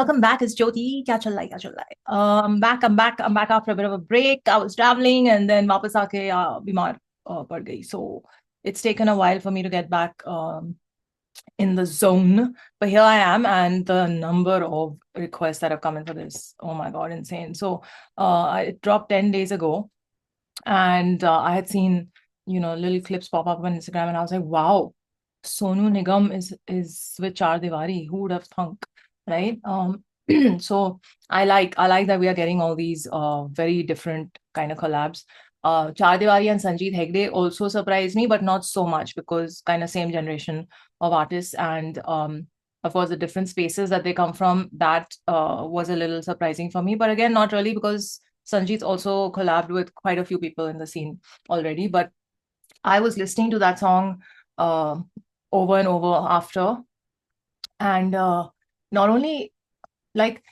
welcome back. It's Jyoti. Kya chal raha hai? Kya chal raha hai? I'm back after a bit of a break. I was traveling and then वापस आके बीमार पड़ गई. So it's taken a while for me to get back in the zone. But here I am, and the number of requests that have come in for this, oh my God, insane. So it dropped 10 days ago, and I had seen, little clips pop up on Instagram, and I was like, wow, Sonu Nigam is with Chaar Diwaari. Who would have thunk, right? So I like that we are getting all these very different kind of collabs. Chaar Diwaari and Sanjeet Hegde also surprised me, but not so much, because kind of same generation of artists, and of course the different spaces that they come from, that was a little surprising for me. But again, not really, because Sanjeet's also collabed with quite a few people in the scene already. But I was listening to that song over and over after, and not only, like,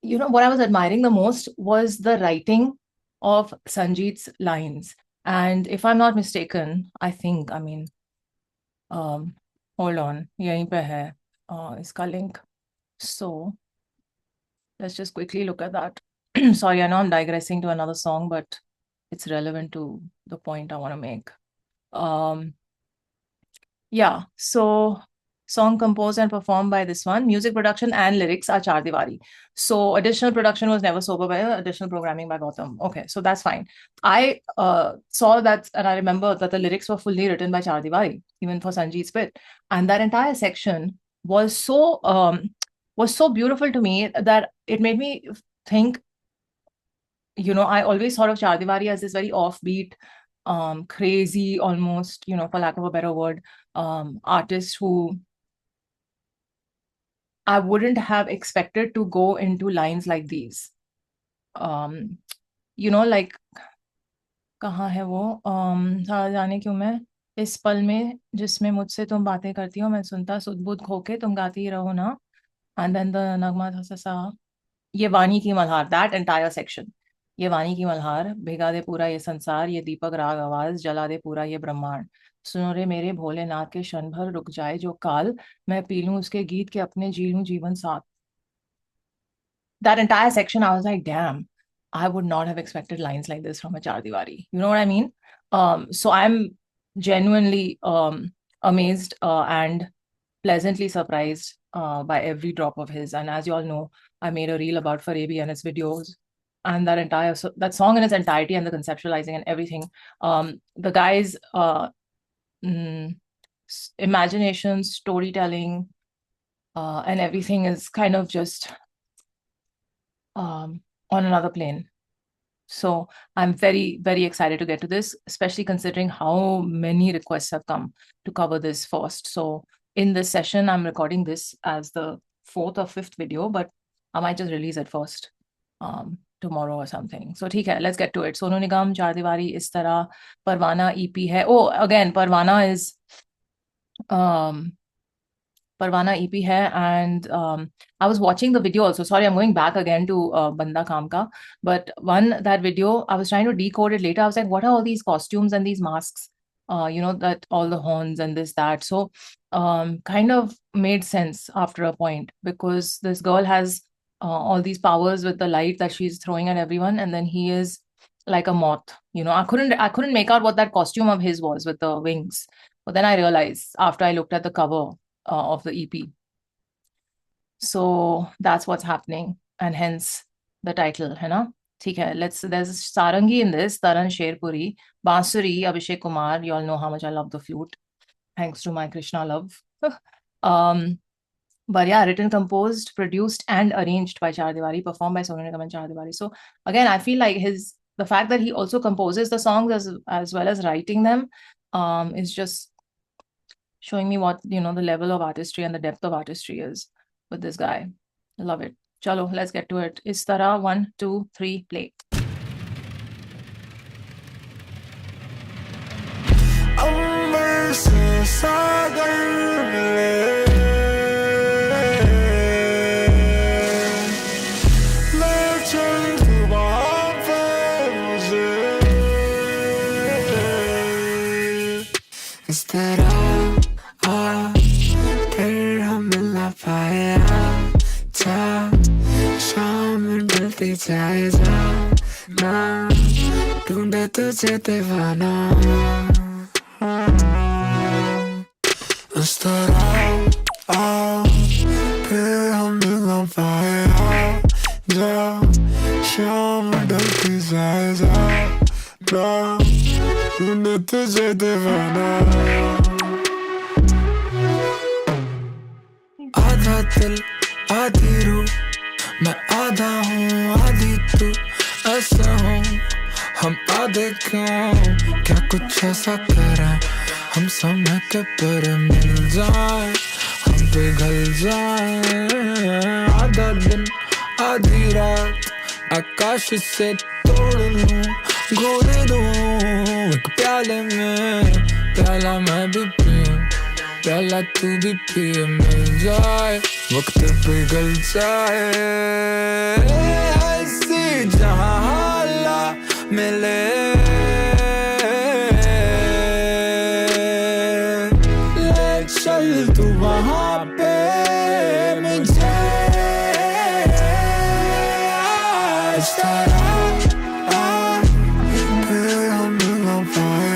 what I was admiring the most was the writing of Sanjeet's lines. And if I'm not mistaken, hold on, yahin pe hai iska link. So let's just quickly look at that. Sorry, I know I'm digressing to another song, but it's relevant to the point I want to make. Yeah, so song composed and performed by this one. Music production and lyrics are Chaar Diwaari. So additional production was Never Sober by additional programming by Gautam. Okay, so that's fine. I saw that, and I remember that the lyrics were fully written by Chaar Diwaari, even for Sanjeet's bit. And that entire section was so beautiful to me that it made me think, I always thought of Chaar Diwaari as this very offbeat, crazy, almost, for lack of a better word, artist who I wouldn't have expected to go into lines like these. Like, कहाँ है वो सारा जाने क्यों मैं इस पल में जिसमें मुझसे तुम बातें करती हो, मैं सुनता सुध-बुध खो के तुम गाती रहो ना, and then the नगमा था सा, ये वाणी की मल्हार, that entire section. ये वाणी की मल्हार, भिगा दे पूरा ये संसार, ये दीपक राग आवाज, जला दे पूरा ये ब्रह्मांड, सुनो रे मेरे भोलेनाथ के क्षण भर रुक जाए जो काल, मैं पी लूं उसके गीत के अपने जी लूं जीवन साथ. That entire section, I was like, damn, I would not have expected lines like this from a Chaar Diwaari. You know what I mean? So I'm genuinely amazed and pleasantly surprised by every drop of his. And as you all know, I made a reel about Farebi and its videos, and that song in its entirety, and the conceptualizing and everything. The guy's imagination, storytelling, and everything is kind of just on another plane. So I'm very, very excited to get to this, especially considering how many requests have come to cover this first. So in this session, I'm recording this as the 4th or 5th video, but I might just release it first tomorrow or something. So ठीक है, let's get to it. Sonu Nigam, Chaar Diwaari, इस तरह, Parvana EP है. Oh, again, Parvana EP hai, and I was watching the video also. Sorry, I'm going back again to Banda Kaam Ka. But that video, I was trying to decode it later. I was like, what are all these costumes and these masks? That all the horns and this, that. So kind of made sense after a point, because this girl has all these powers with the light that she's throwing at everyone, and then he is like a moth. I couldn't make out what that costume of his was with the wings. But then I realized after I looked at the cover of the EP. So that's what's happening, and hence the title, hai na? There's Sarangi in this, Taran, Sherpuri, Bansuri, Abhishek, Kumar. You all know how much I love the flute, thanks to my Krishna love. But yeah, written, composed, produced, and arranged by Chaar Diwaari, performed by Sonu Nigam and Chaar Diwaari. So again, I feel like the fact that he also composes the songs as well as writing them is just showing me what, the level of artistry and the depth of artistry is with this guy. I love it. Chalo, let's get to it. Is Tarah, 1, 2, 3, play. Is that all? Mill up, I am. जाए जाना, ढूंढे तुझे दीवाना। इस तरह आओ फिर हम मिल ना पाए, आओ जाओ शाम ढलती जाए जाना, ढूंढे तुझे दीवाना। आधा दिल आधी रूह, मैं आधा हूँ आधी तू, ऐसा हूँ हम आधे क्यों? क्या कुछ ऐसा करें हम समय के पर मिल जाए, हम पिघल जाए। आधा दिन आधी रात आकाश से तोड़ लूं, घोल दूं एक प्याले में, प्याला मैं भी पीऊं, प्याला तू भी पिए, मिल जाए वक्त पिघल जाए। ऐसी जहां हाला मिले, ले चल तू वहां पे मुझे। आज तारा फिर हम मिल ना पाए,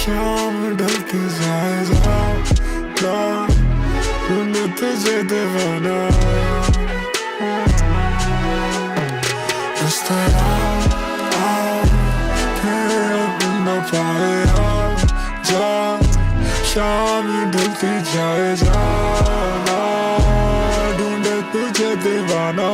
शाम ढलती जाए जाना, ढूंढे तुझे दीवाना। इस तरह आओ फिर अब न पाए, शाम ढलती जाए जाना, ढूंढे तुझे दीवाना।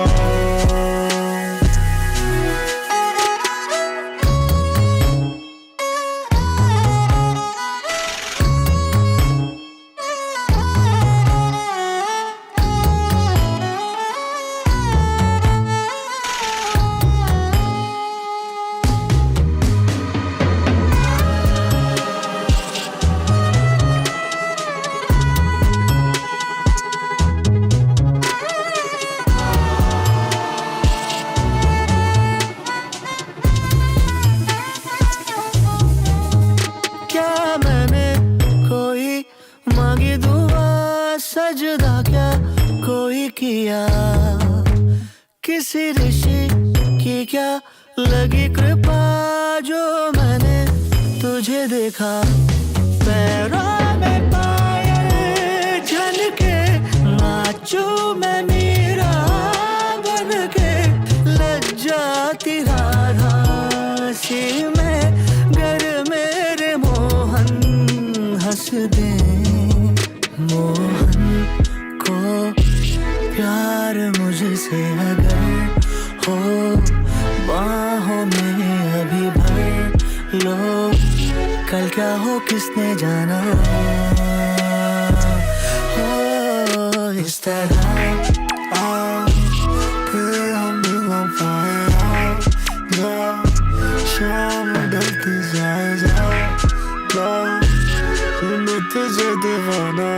किया किसी ऋषि की क्या लगी कृपा, जो मैंने तुझे देखा। पैरों में पायल झनके, नाचूं मैं मीरा बन के, लग जाती राधा सी मैं, गर मेरे मोहन हंस दे। मोहन को प्यार मुझसे अगर हो, बाहों में अभी भर लो, कल क्या हो किसने जाना। हो इस तरह आओ फिर हम मिल ना पाए, शाम ढलती जाए जाना, ढूंढे तुझे दीवाना।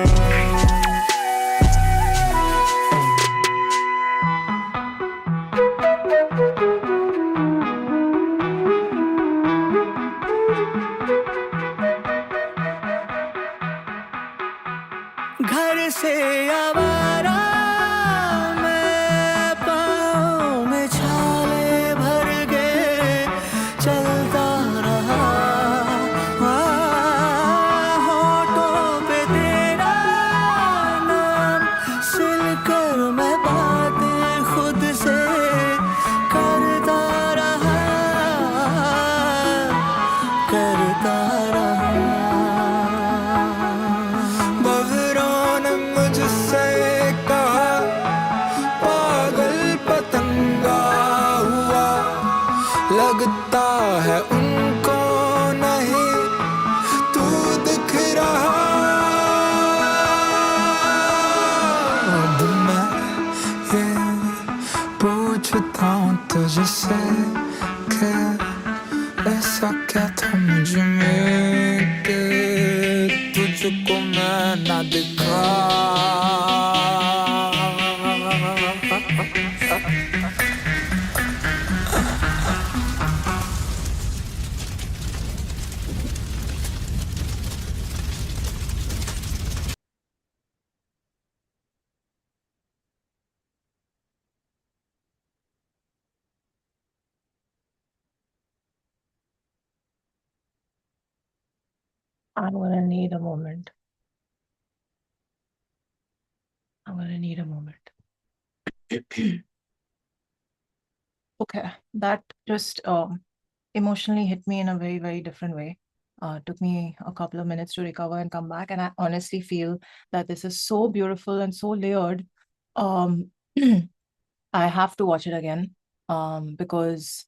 घर से आवारा मैं, पाँव में छाले भर गए, चलता रहा होठों पे तेरा नाम, सुनकर मैं बातें खुद से करता रहा, करता रहा। लगता है उनको नहीं तू दिख रहा, अब मैं ये पूछता हूँ तुझसे कि ऐसा क्या था मुझ में कि तुझको मैं ना दिखा। I'm gonna need a moment. I'm gonna need a moment. Okay, that just emotionally hit me in a very, very different way. Took me a couple of minutes to recover and come back. And I honestly feel that this is so beautiful and so layered. Um, I have to watch it again because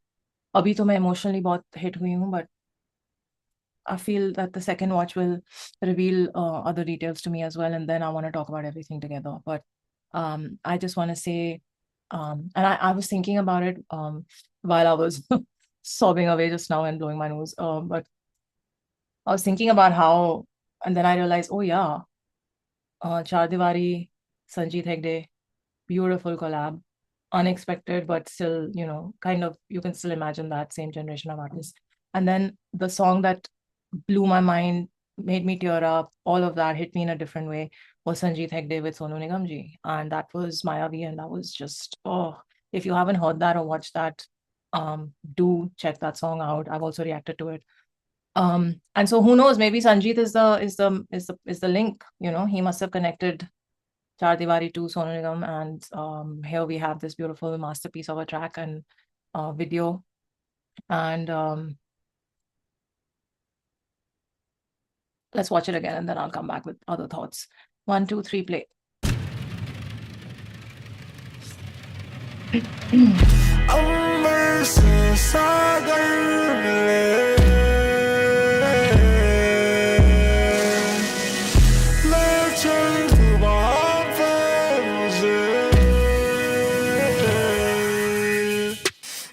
अभी तो मैं emotionally बहुत hit हुई हूँ, but I feel that the second watch will reveal other details to me as well, and then I want to talk about everything together. But I just want to say, and I was thinking about it while I was sobbing away just now and blowing my nose. But I was thinking about how, and then I realized, oh yeah, Chaar Diwaari, Sanjeet Hegde, beautiful collab, unexpected, but still, you know, kind of, you can still imagine that same generation of artists. And then the song that blew my mind, made me tear up, all of that hit me in a different way, was Sanjeet Hegde with Sonu Nigam ji. And that was Mayavi, and that was just, oh, if you haven't heard that or watched that, do check that song out. I've also reacted to it. And so who knows, maybe Sanjeet is the link, you know, he must have connected Chaar Diwaari to Sonu Nigam, and here we have this beautiful masterpiece of a track and video. And let's watch it again, and then I'll come back with other thoughts. 1, 2, 3, play.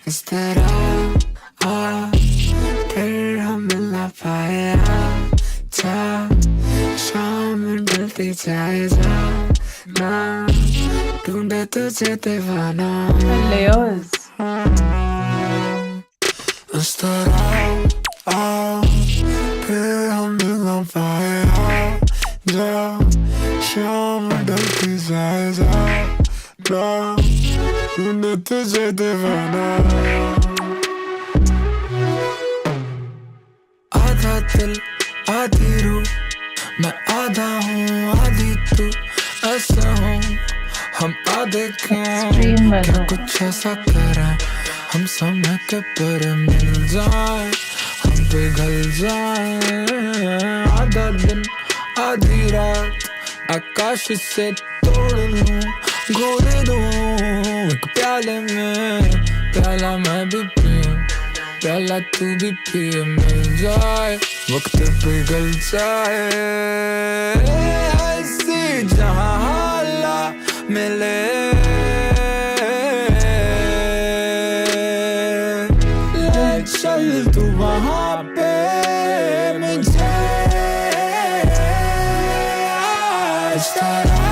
इस तरह फिर हम मिल ना पाए शाम ढलती जाए ना ढूंढे तुझे दीवाना Layers. इस तरह फिर हम मिल ना पाए शाम ढलती जाए ना ढूंढे तुझे दीवाना आधा दिल आधी रूह मैं आधा हूँ आधी तू ऐसा हूँ हम आधे क्यों क्या कुछ ऐसा करें हम समय के पर मिल जाए हम पिघल जाए आधा दिन आधी रात आकाश से तोड़ लूं घोर दूं एक प्याले में प्याला मैं भी पीऊं प्याला तू भी पिए मिल जाए वक्त पिघल जाए ऐसी जहां हाला मिले ले चल तू वहां पे मुझे आज तारा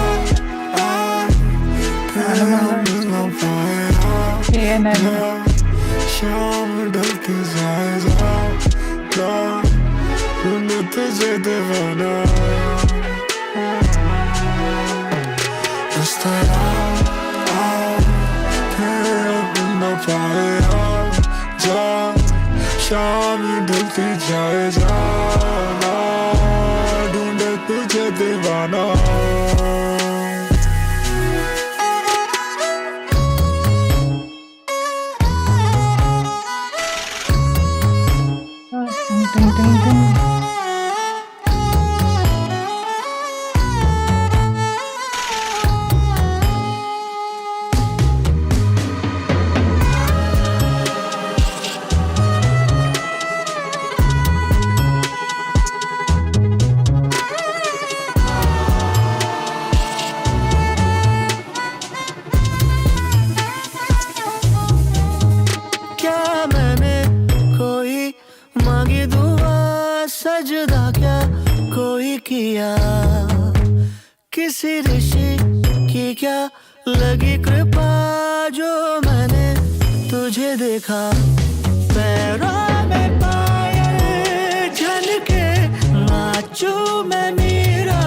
शाम ढलती जाए ढूंढे तुझे दीवाना इस तरह फिर न पाए शाम ढलती जाए ढूंढे तुझे दीवाना किसी ऋषि की क्या लगी कृपा जो मैंने तुझे देखा पैरों में पायल झनके नाचूं मैं मीरा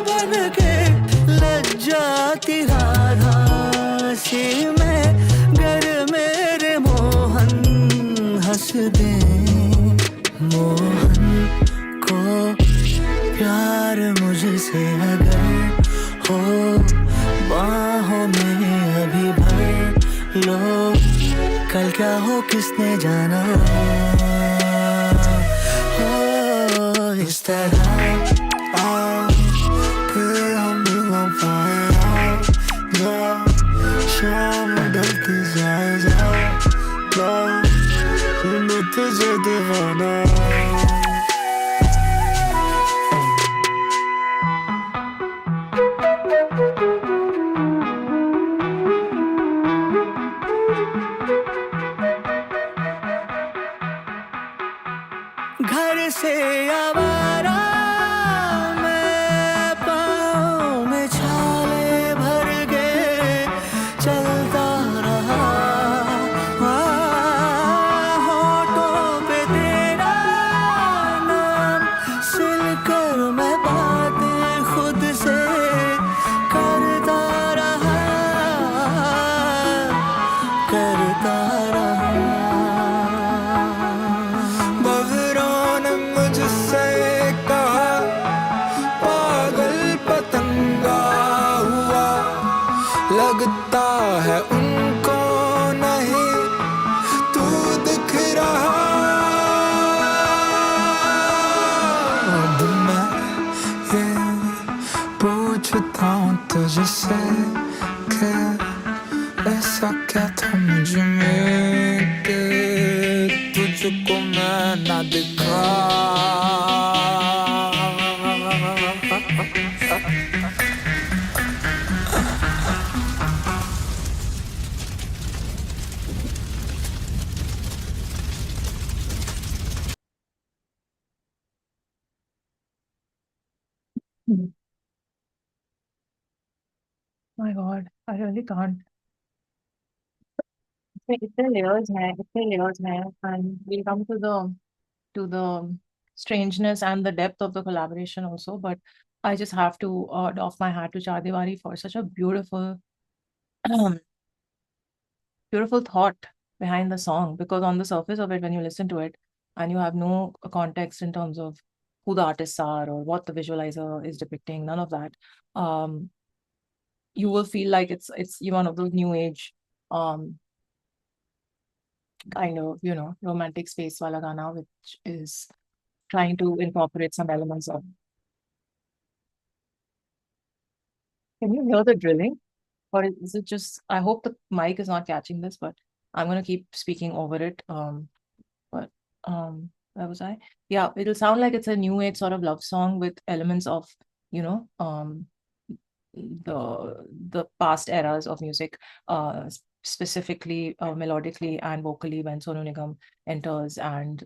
बन के लग जाती राधा सी मैं घर मेरे मोहन हंस दे मोहन को लो कल क्या हो किसने जाना हो इस तरह फिर हम भी वहाँ पाए शाम ढलती जाए तुझे दीवाना घर से आवारा मैं पाँव में छाले भर गए चलता रहा होठों पे तेरा नाम सुनकर मैं बातें खुद से करता रहा बगरों ने मुझसे कहा पागल पतंगा हुआ लगता है उनको नहीं तू दिख रहा अब मैं ये पूछता हूँ तुझसे कि ऐसा क्या था मुझ में कि तुझको मैं ना दिखा My God, I really can't. इतने layers हैं, and we'll come to the strangeness and the depth of the collaboration also. But I just have to doff my hat to Chaar Diwaari for such a beautiful, beautiful thought behind the song. Because on the surface of it, when you listen to it, and you have no context in terms of who the artists are or what the visualizer is depicting, none of that. You will feel like it's one of those new age kind of, romantic space wala gana, which is trying to incorporate some elements of. Can you hear the drilling? Or is it just, I hope the mic is not catching this, but I'm going to keep speaking over it. But where was I? Yeah, it'll sound like it's a new age sort of love song with elements of, you know, the past eras of music, specifically melodically and vocally when Sonu Nigam enters and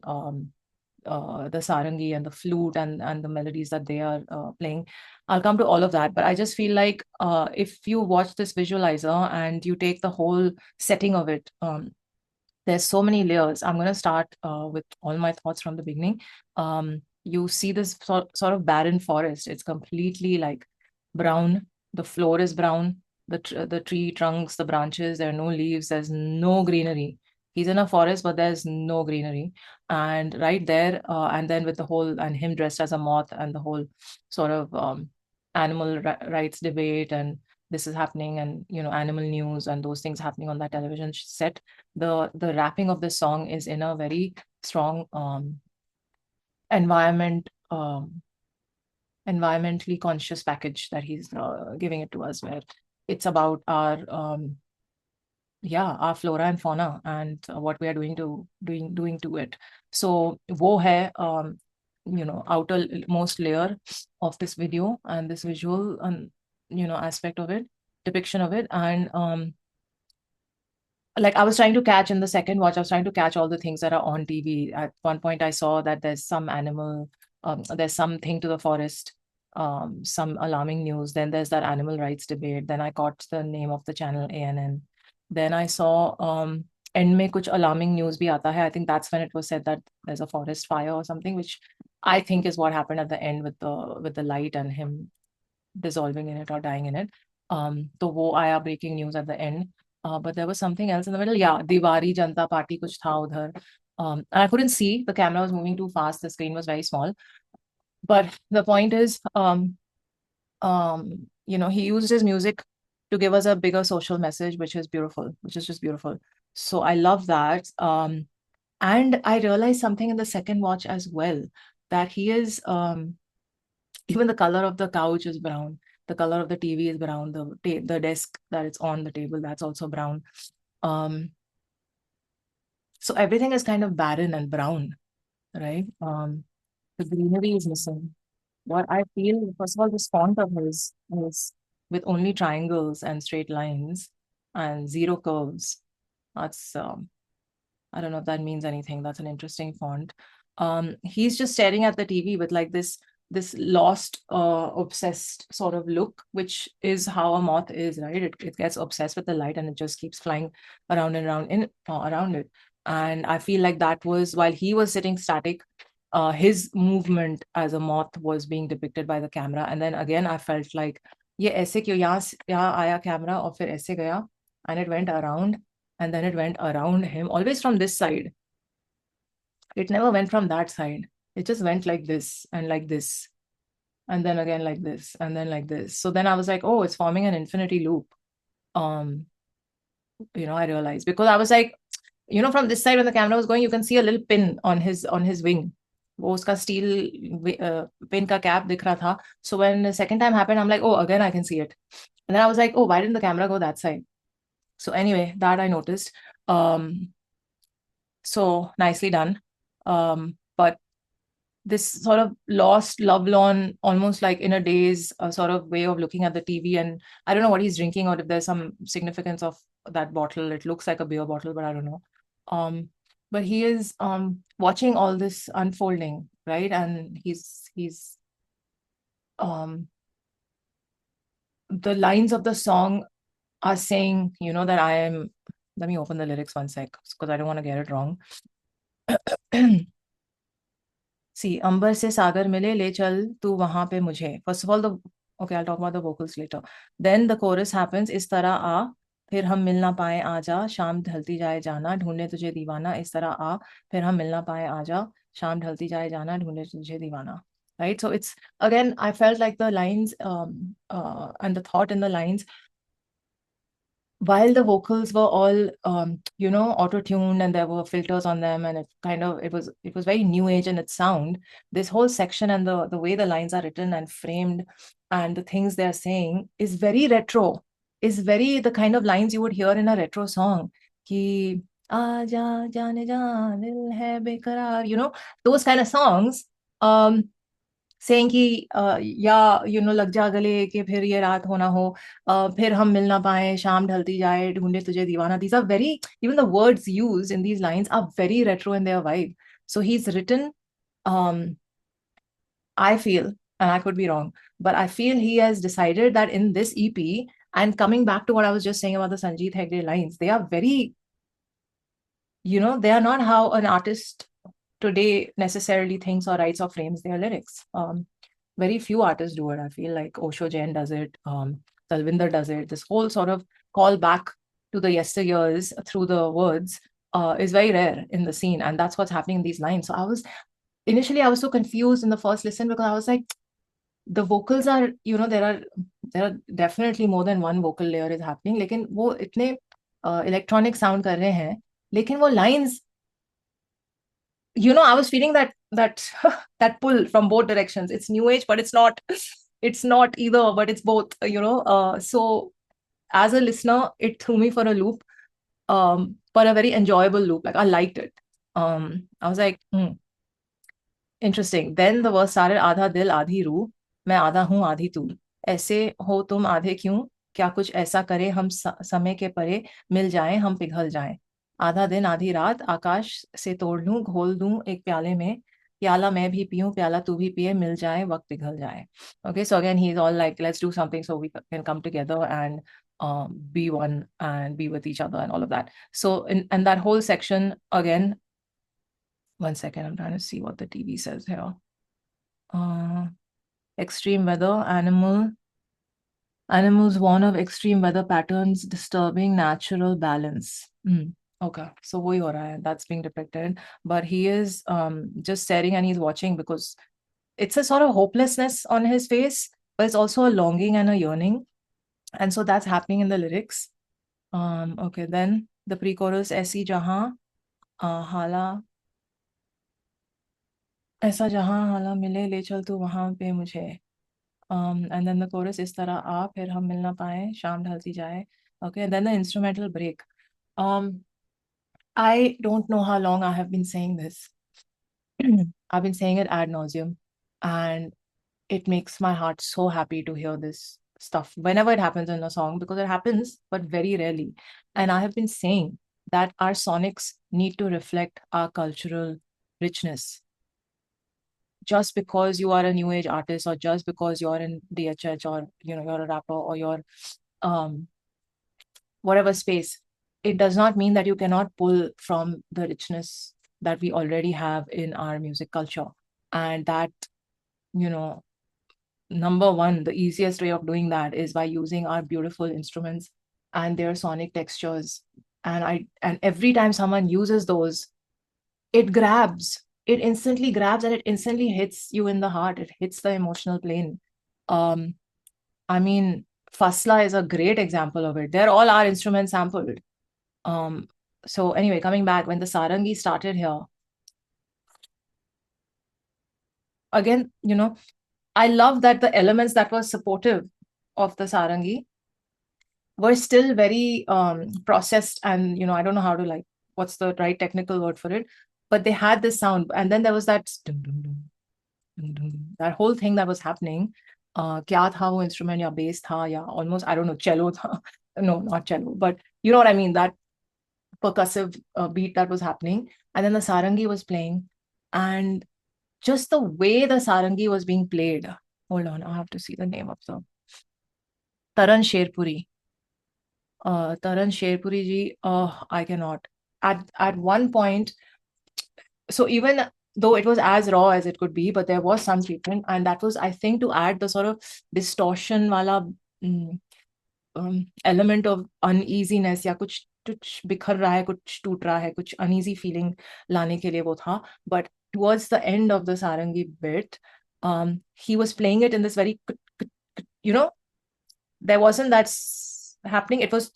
the sarangi and the flute and the melodies that they are playing. I'll come to all of that, but I just feel like if you watch this visualizer and you take the whole setting of it, there's so many layers. I'm going to start with all my thoughts from the beginning. You see this sort of barren forest. It's completely like brown. The floor is brown. The tree trunks, the branches, there are no leaves. There's no greenery. He's in a forest, but there's no greenery. And right there, and then with the whole, and him dressed as a moth and the whole sort of animal rights debate, and this is happening, and animal news and those things happening on that television set. The wrapping of this song is in a very strong environmentally conscious package that he's giving it to us, where it's about our flora and fauna and what we are doing to it. So wo hai outermost layer of this video and this visual and aspect of it, depiction of it. And like I was trying to catch in the second watch, I was trying to catch all the things that are on TV. At one point I saw that there's some animal, there's something to the forest, some alarming news. Then there's that animal rights debate. Then I caught the name of the channel ANN. Then I saw end mein kuch alarming news bhi aata hai. I think that's when it was said that there's a forest fire or something, which I think is what happened at the end with the light and him dissolving in it or dying in it. So wo aaya breaking news at the end. But there was something else in the middle. Yeah, Diwari Janata Party kuch tha udhar. And I couldn't see. The camera was moving too fast. The screen was very small. But the point is, he used his music to give us a bigger social message, which is beautiful, which is just beautiful. So I love that. And I realized something in the second watch as well, that he is even the color of the couch is brown, the color of the TV is brown, the desk that it's on the table, that's also brown. So everything is kind of barren and brown, right? The greenery is missing. What I feel, first of all, this font of his is with only triangles and straight lines and zero curves. That's I don't know if that means anything. That's an interesting font. He's just staring at the TV with like this lost, obsessed sort of look, which is how a moth is, right? It gets obsessed with the light and it just keeps flying around and around around it. And I feel like that was while he was sitting static, his movement as a moth was being depicted by the camera. And then again, I felt like, ये ऐसे क्यों यहाँ आया camera और फिर ऐसे गया, and it went around, and then it went around him, always from this side. It never went from that side. It just went like this and like this, and then again like this, and then like this. So then I was like, oh, it's forming an infinity loop. I realized, because I was like, from this side when the camera was going, you can see a little pin on his wing. वो उसका steel pin का cap दिख रहा था. So when the second time happened, I'm like, oh, again I can see it. And then I was like, oh, why didn't the camera go that side? So anyway, that I noticed. So nicely done. But this sort of lost, lovelorn, almost like in a daze sort of way of looking at the TV. And I don't know what he's drinking or if there's some significance of that bottle. It looks like a beer bottle, but I don't know. But he is watching all this unfolding, right? And he's the lines of the song are saying, that I am. Let me open the lyrics one sec, because I don't want to get it wrong. See, अंबर से सागर मिले ले चल तू वहां पे मुझे. First of all, okay, I'll talk about the vocals later. Then the chorus happens, इस तरह आ फिर हम मिल ना पाए आजा शाम ढलती जाए जाना ढूंढने तुझे दीवाना इस तरह आ फिर हम मिल ना पाए आजा शाम ढलती जाए जाना ढूंढने तुझे दीवाना. Right? So it's, again, I felt like the lines and the thought in the lines, while the vocals were all auto-tuned and there were filters on them, and it was very new age in its sound, this whole section and the way the lines are written and framed and the things they're saying is very retro, is very the kind of lines you would hear in a retro song. Ki Aaja jaane jaan dil hai bekaraar, those kind of songs. Saying कि या लग जा गले कि फिर ये रात होना हो फिर हम मिल ना पाए शाम ढलती जाए ढूंढे तुझे दीवाना. These are very, even the words used in these lines are very retro in their vibe. So he's written, I feel, and I could be wrong, but I feel he has decided that in this EP, and coming back to what I was just saying about the Sanjeet Hegde lines, they are very, they are not how an artist today necessarily thinks or writes or frames their lyrics. Very few artists do it. I feel like Osho Jain does it, Talvinder does it. This whole sort of call back to the yesteryears through the words is very rare in the scene, and that's what's happening in these lines. So initially I was so confused in the first listen, because I was like, the vocals are, there are definitely more than one vocal layer is happening, लेकिन वो इतने electronic sound कर रहे हैं, लेकिन वो lines, I was feeling that that pull from both directions. It's new age, but it's not either, but it's both, so as a listener, it threw me for a loop, but a very enjoyable loop. Like, I liked it. I was like, interesting. Then the verse started, आधा दिल आधी रूह मैं आधा हूँ आधी तू ऐसे हो तुम आधे क्यों क्या कुछ ऐसा करे हम समय के परे मिल जाएं हम पिघल जाएं आधा दिन आधी रात आकाश से तोड़ लूं घोल दूं एक प्याले में प्याला मैं भी पीऊं प्याला तू भी पिए मिल जाए वक्त पिघल जाए. Okay, so again he's all like, let's do something so we can come together and be one and be with each other and all of that. So and that whole section, again, one second, I'm trying to see what the TV says here. Extreme weather, animals warn of extreme weather patterns disturbing natural balance. Okay, so वही हो रहा है, that's being depicted, but he is just staring and he's watching, because it's a sort of hopelessness on his face, but it's also a longing and a yearning. And so that's happening in the lyrics. Okay, then the pre-chorus, ऐसी जहाँ हाला ऐसा जहाँ हाला मिले ले चल तू वहाँ पे मुझे. And then the chorus, इस तरह आ फिर हम मिल ना पाए शाम ढलती जाए. Okay, and then the instrumental break. I don't know how long I have been saying this. I've been saying it ad nauseum, and it makes my heart so happy to hear this stuff whenever it happens in a song, because it happens, but very rarely. And I have been saying that our sonics need to reflect our cultural richness. Just because you are a new age artist, or just because you're in DHH, or you're a rapper, or you're um whatever space, it does not mean that you cannot pull from the richness that we already have in our music culture. And that, you know, number one, the easiest way of doing that is by using our beautiful instruments and their sonic textures. And every time someone uses those, it instantly grabs, and it instantly hits you in the heart. It hits the emotional plane. um I mean, Fasla is a great example of it. They're all our instruments sampled. So anyway, coming back, when the Sarangi started here, again, I love that the elements that were supportive of the Sarangi were still very processed, and I don't know how to, like, what's the right technical word for it, but they had this sound, and then there was that dum, dum, dum, dum, dum, that whole thing that was happening. क्या था वो instrument, या bass था, या almost, I don't know, cello था. No, not cello, but you know what I mean, that percussive beat that was happening, and then the Sarangi was playing, and just the way the Sarangi was being played. Hold on, I have to see the name of the Taran Sherpuri. Taran Sherpuri ji, I cannot. At one point, so even though it was as raw as it could be, but there was some treatment, and that was, I think, to add the sort of distortion wala element of uneasiness, या कुछ बिखर रहा है, कुछ टूट रहा है, कुछ uneasy feeling लाने के लिए वो था. But towards the end of the Sarangi bit, he was playing it in this very, there wasn't that happening. It was,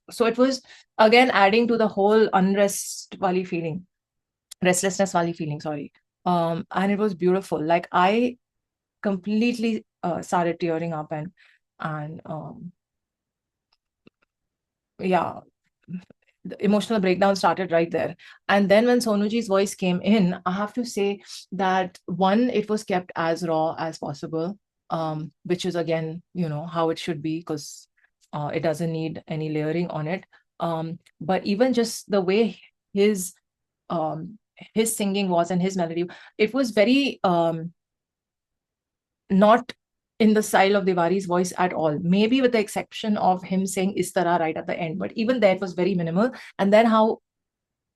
so it was again adding to the whole restlessness wali feeling, sorry. And it was beautiful. Like, I completely started tearing up, and yeah, the emotional breakdown started right there. And then when Sonuji's voice came in, I have to say that, one, it was kept as raw as possible, which is, again, how it should be, because it doesn't need any layering on it. But even just the way his singing was, and his melody, it was very not in the style of Diwari's voice at all. Maybe with the exception of him saying "is tarah" right at the end, but even there it was very minimal. And then how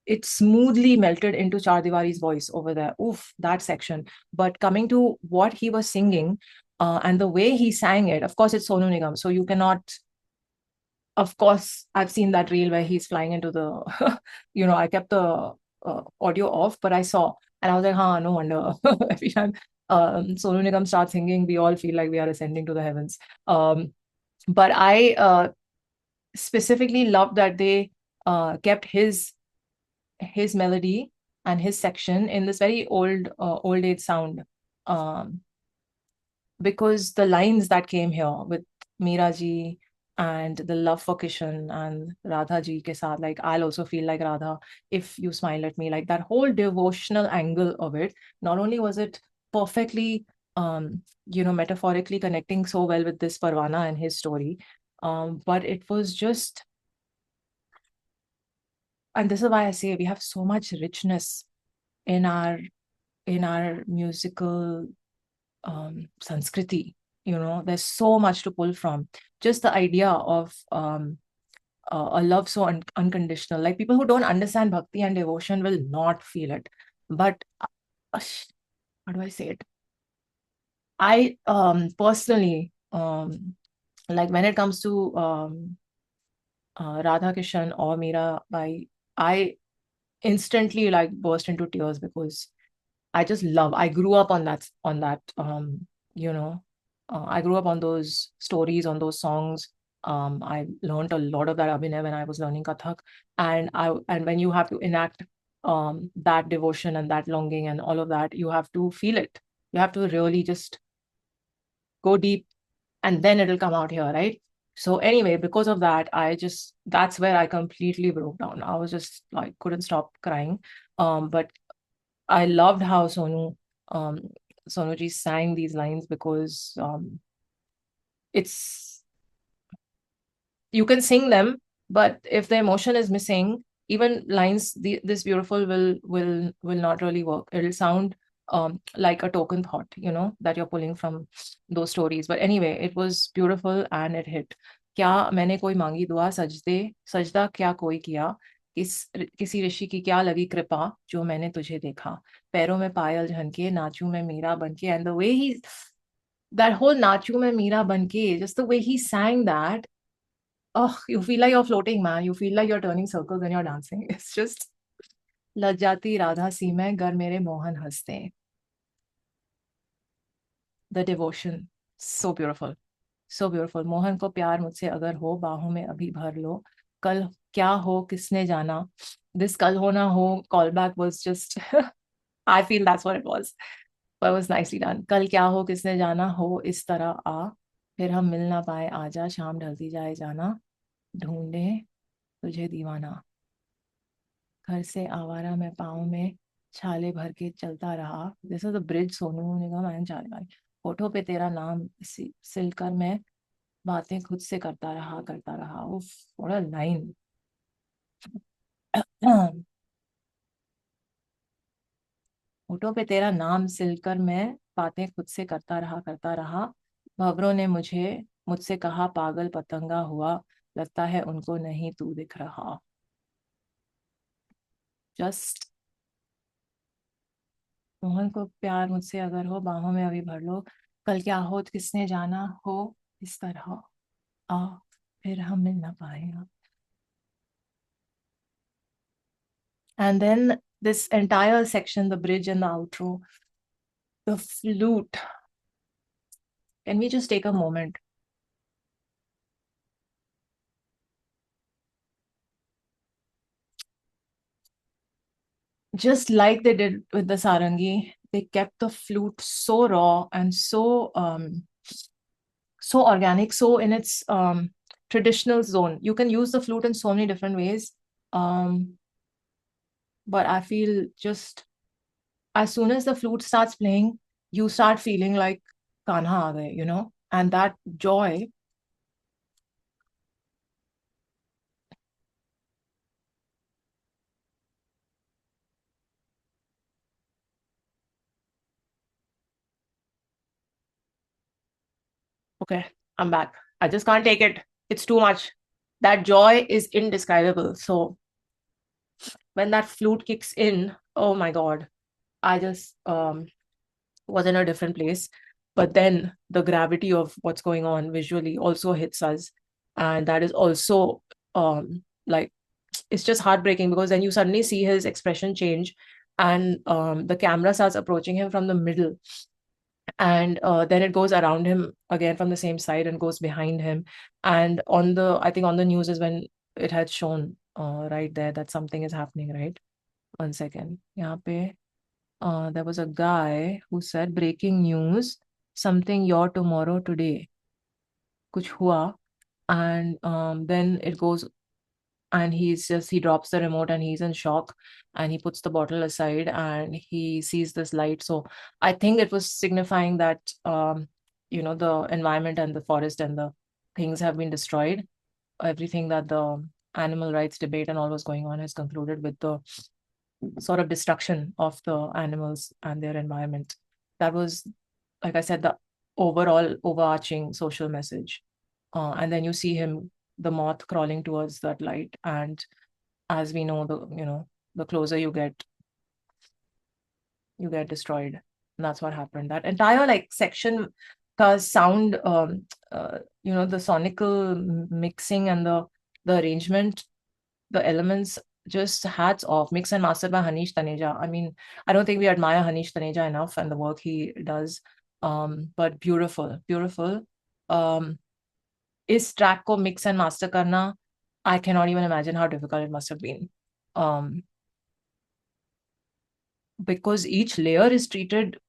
it smoothly melted into Chaar Diwari's voice over there. Oof, that section. But coming to what he was singing, and the way he sang it, of course, it's Sonu Nigam, so you cannot. Of course, I've seen that reel where he's flying into the, I kept the audio off, but I saw, and I was like, no wonder. Every time Sonu Nigam starts singing, we all feel like we are ascending to the heavens. But I specifically loved that they kept his melody and his section in this very old age sound, because the lines that came here with Meera ji and the love for Kishan and Radha ji ke saath, like, I'll also feel like Radha if you smile at me, like that whole devotional angle of it. Not only was it perfectly metaphorically connecting so well with this Parvana and his story, but it was just, and this is why I say we have so much richness in our musical Sanskriti. There's so much to pull from. Just the idea of a love so unconditional. Like, people who don't understand bhakti and devotion will not feel it. But how do I say it? I personally, like, when it comes to Radha Kishan or Meera Bai, I instantly, like, burst into tears, because I grew up on that, I grew up on those stories, on those songs. I learned a lot of that abhinay when I was learning Kathak, and when you have to enact that devotion and that longing and all of that, you have to feel it. You have to really just go deep, and then it'll come out here, right? So anyway, because of that, that's where I completely broke down. I was just like, couldn't stop crying. But I loved how um, Sonuji sang these lines, because it's, you can sing them, but if the emotion is missing, even lines this beautiful will not really work. It'll sound like a token thought, that you're pulling from those stories. But anyway, it was beautiful and it hit. क्या मैंने कोई मांगी दुआ, सजदे सजदा क्या कोई किया, किसी ऋषि की क्या लगी कृपा, जो मैंने तुझे देखा, पैरों में पायल झनके, नाचू मैं मीरा बनके. And the way that whole नाचू मैं मीरा बनके, just the way he sang that, oh, you feel like you're floating, man. You feel like you're turning circles when you're dancing. It's just लज जाती राधा सी मैं, गर मेरे मोहन हंसते. The devotion, so beautiful, so beautiful. Mohan को प्यार मुझसे अगर हो, बाहों में अभी भर लो, कल क्या हो किसने जाना. This कल हो ना हो callback was just I feel that's what it was, but it was nicely done. कल क्या हो किसने जाना, हो इस तरह आ, फिर हम मिल ना पाए आजा, शाम ढलती जाए जाना, ढूंढे तुझे दीवाना, घर से आवारा मैं पाँव में छाले भर के चलता रहा. This is the bridge, Sonu Nigam and चार दीवारी. होठों पे तेरा नाम सिलकर मैं बातें खुद से करता रहा. उफ, व्हाट अ लाइन. होठों पे तेरा नाम सिलकर मैं बातें खुद से करता रहा. भंवरों ने मुझसे कहा पागल पतंगा हुआ, लगता है उनको नहीं तू दिख रहा. जस्ट मोहन को प्यार मुझसे अगर हो, बाहों में अभी भर लो, कल क्या हो किसने जाना, हो इस तरह आ, फिर हम मिल ना पाएगा. And then this entire section, the bridge and the outro, the flute. Can we just take a moment? Just like they did with the Sarangi, they kept the flute so raw and so organic, so in its traditional zone. You can use the flute in so many different ways, but I feel just as soon as the flute starts playing, you start feeling like Kanha aa gaye, and that joy. Okay, I'm back. I just can't take it. It's too much. That joy is indescribable. So when that flute kicks in, oh my God, I just was in a different place. But then the gravity of what's going on visually also hits us. And that is also like, it's just heartbreaking, because then you suddenly see his expression change, and the camera starts approaching him from the middle, and then it goes around him again from the same side and goes behind him. And I think on the news is when it had shown right there that something is happening, right? 1 second. Yahan pe, there was a guy who said, breaking news, something your tomorrow today. Kuch hua. And then it goes, and he drops the remote and he's in shock, and he puts the bottle aside and he sees this light. So I think it was signifying that the environment and the forest and the things have been destroyed. Everything that the animal rights debate and all was going on has concluded with the sort of destruction of the animals and their environment. That was, like I said, the overall overarching social message. And then you see him, the moth, crawling towards that light, and as we know, the closer you get destroyed. And that's what happened. That entire section does sound, the sonical mixing and the arrangement, the elements, just hats off. Mix and mastered by Hanish Taneja. I mean, I don't think we admire Hanish Taneja enough and the work he does. But beautiful, beautiful. इस track को mix and master करना, I cannot even imagine how difficult it must have been. Because each layer is treated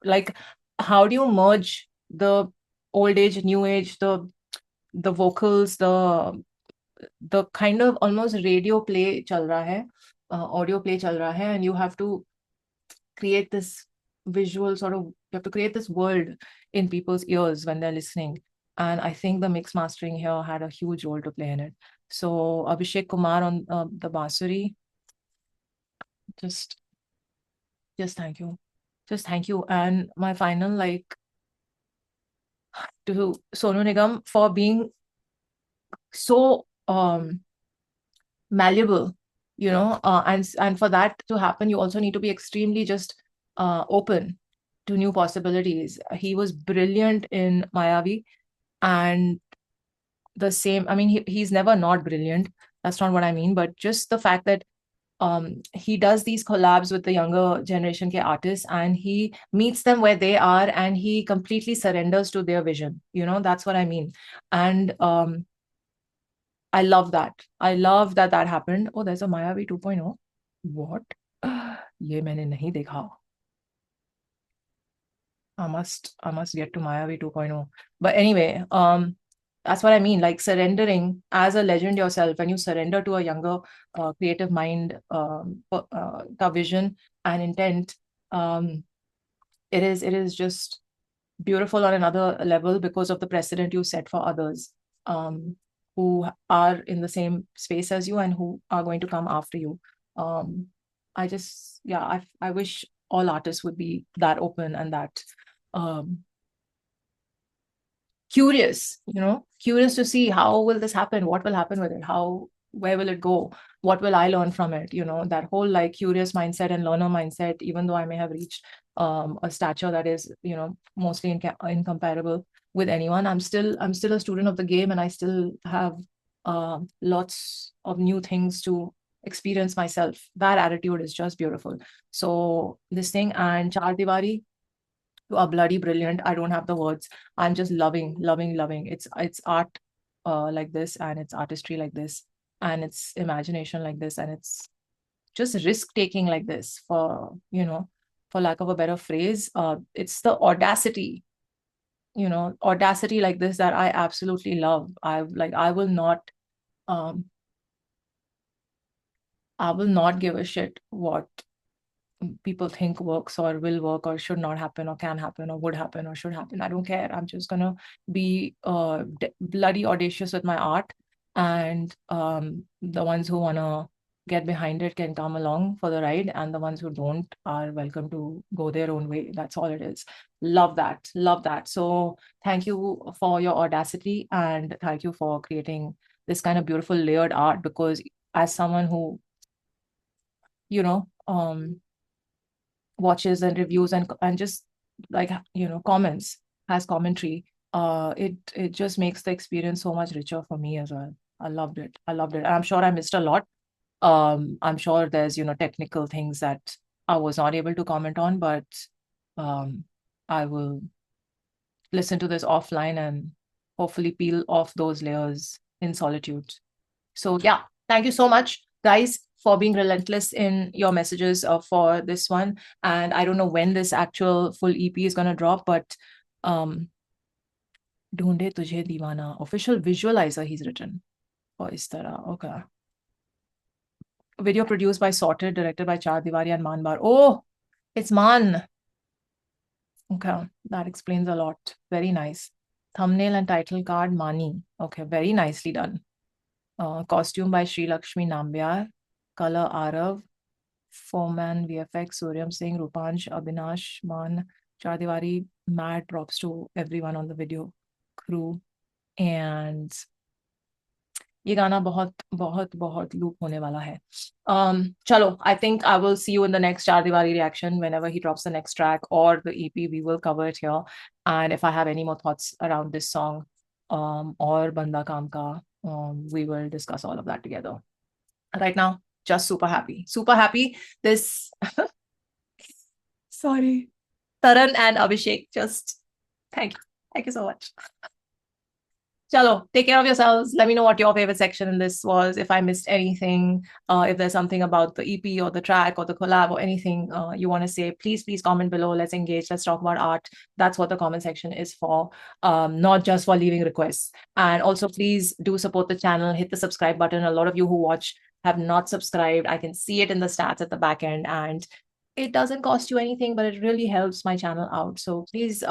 like, how do you merge the old age, new age, the vocals, the kind of almost radio play chal raha hai, audio play chal raha hai, and you have to create this visual sort of, you have to create this world in people's ears when they're listening. And I think the mix mastering here had a huge role to play in it. So Abhishek, Kumar on the Bansuri, just thank you. Just thank you. And my final, like, to Sonu Nigam for being so malleable, and for that to happen, you also need to be extremely just open to new possibilities. He was brilliant in Mayavi, and the same, I mean, he's never not brilliant. That's not what I mean, but just the fact that he does these collabs with the younger generation ke artists, and he meets them where they are, and he completely surrenders to their vision. That's what I mean. And I love that. I love that happened. Oh, there's a Mayavi 2.0. What? ये मैंने नहीं देखा. I must get to Mayavi 2.0. But anyway, that's what I mean. Like, surrendering as a legend yourself, when you surrender to a younger creative mind, ka vision and intent, it is just beautiful on another level because of the precedent you set for others who are in the same space as you and who are going to come after you. I wish all artists would be that open and that curious, curious to see how will this happen, what will happen with it, where will it go, what will I learn from it, that whole like curious mindset and learner mindset. Even though I may have reached a stature that is, mostly incomparable with anyone, I'm still a student of the game, and I still have lots of new things to experience myself. That attitude is just beautiful. So this thing and Chaar Diwaari are bloody brilliant. I don't have the words. I'm just loving. It's art like this, and it's artistry like this, and it's imagination like this, and it's just risk taking like this, for lack of a better phrase. It's the audacity, audacity like this that I absolutely love. I will not give a shit what people think works or will work or should not happen or can happen or would happen or should happen. I don't care. I'm just gonna be bloody audacious with my art, and the ones who wanna get behind it can come along for the ride, and the ones who don't are welcome to go their own way. That's all it is. Love that. So thank you for your audacity, and thank you for creating this kind of beautiful layered art, because as someone who watches and reviews and just like comments, has commentary, it just makes the experience so much richer for me as well. I loved it. And I'm sure I missed a lot. I'm sure there's technical things that I was not able to comment on, but I will listen to this offline and hopefully peel off those layers in solitude. So yeah, thank you so much, guys, for being relentless in your messages for this one. And I don't know when this actual full EP is going to drop, but Dhoonde Tujhe Deewana, official visualizer he's written for Is Tarah. Okay. Video produced by Sorted, directed by Chaar Diwaari and Maan. Oh, it's Maan. Okay, that explains a lot. Very nice. Thumbnail and title card, Mani. Okay, very nicely done. Costume by Sri Lakshmi Nambyar. Color Arav. Foreman VFX Suryam Singh, Rupansh, Abhinash, Maan, Chaar Diwaari. Mad props to everyone on the video crew. And ये गाना बहुत बहुत बहुत loop होने वाला है. Chalo, I think I will see you in the next Chaar Diwaari reaction whenever he drops the next track or the EP. We will cover it here. And if I have any more thoughts around this song or Banda Kaam Ka, we will discuss all of that together. Right now, just super happy. Super happy. This sorry. Taran and Abhishek, just thank you. Thank you so much. Chalo, take care of yourselves. Let me know what your favorite section in this was. If I missed anything, if there's something about the EP or the track or the collab or anything you want to say, please comment below. Let's engage. Let's talk about art. That's what the comment section is for, not just for leaving requests. And also, please do support the channel. Hit the subscribe button. A lot of you who watch have not subscribed. I can see it in the stats at the back end, and it doesn't cost you anything, but it really helps my channel out. So please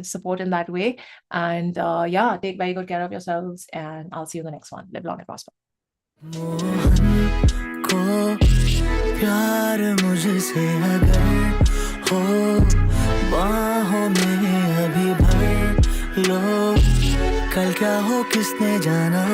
support in that way. And yeah, take very good care of yourselves, and I'll see you in the next one. Live long and prosper. को प्यार मुझसे अगर हो बाहों में अभी भर लो, कल क्या हो किसने जाना।